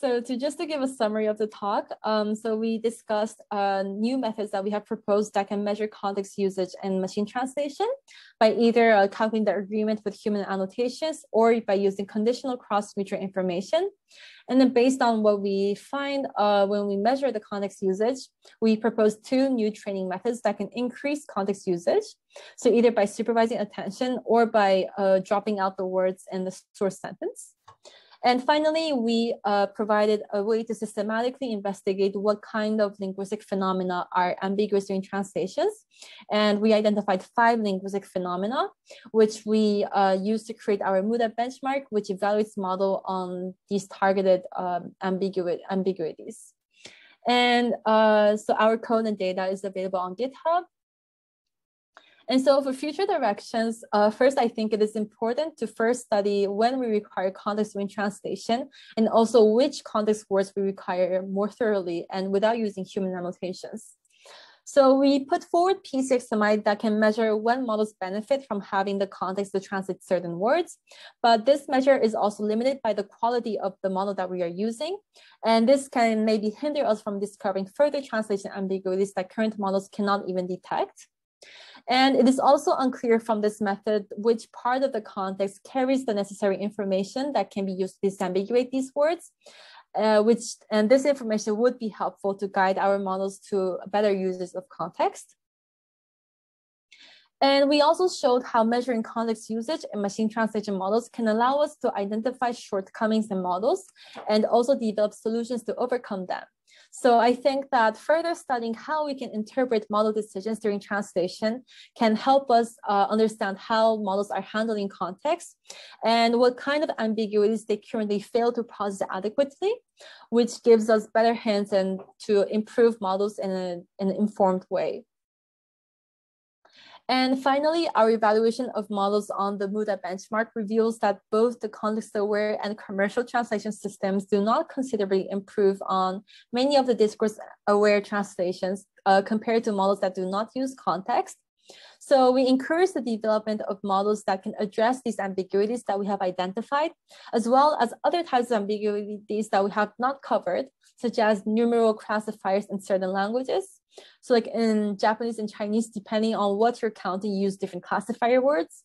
So to give a summary of the talk, so we discussed new methods that we have proposed that can measure context usage in machine translation by either calculating the agreement with human annotations or by using conditional cross-mutual information. And then based on what we find when we measure the context usage, we propose two new training methods that can increase context usage. So either by supervising attention or by dropping out the words in the source sentence. And finally, we provided a way to systematically investigate what kind of linguistic phenomena are ambiguous during translations. And we identified 5 linguistic phenomena, which we used to create our MUDA benchmark, which evaluates model on these targeted ambiguities. And so our code and data is available on GitHub. And so for future directions, first, I think it is important to first study when we require context during translation and also which context words we require more thoroughly and without using human annotations. So we put forward PCXMI that can measure when models benefit from having the context to translate certain words, but this measure is also limited by the quality of the model that we are using. And this can maybe hinder us from discovering further translation ambiguities that current models cannot even detect. And it is also unclear from this method which part of the context carries the necessary information that can be used to disambiguate these words, and this information would be helpful to guide our models to better uses of context. And we also showed how measuring context usage in machine translation models can allow us to identify shortcomings in models and also develop solutions to overcome them. So I think that further studying how we can interpret model decisions during translation can help us understand how models are handling context and what kind of ambiguities they currently fail to process adequately, which gives us better hints and to improve models in an informed way. And finally, our evaluation of models on the MUDA benchmark reveals that both the context-aware and commercial translation systems do not considerably improve on many of the discourse-aware translations compared to models that do not use context. So we encourage the development of models that can address these ambiguities that we have identified, as well as other types of ambiguities that we have not covered, such as numeral classifiers in certain languages. So like in Japanese and Chinese, depending on what you're counting, you use different classifier words.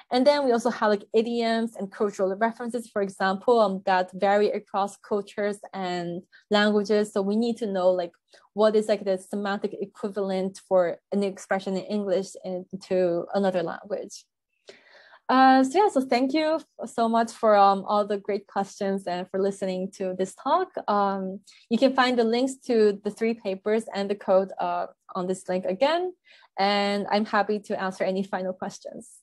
And then we also have like idioms and cultural references, for example, that vary across cultures and languages. So we need to know like what is like the semantic equivalent for an expression in English into another language. So thank you so much for all the great questions and for listening to this talk. You can find the links to the 3 papers and the code on this link again, and I'm happy to answer any final questions.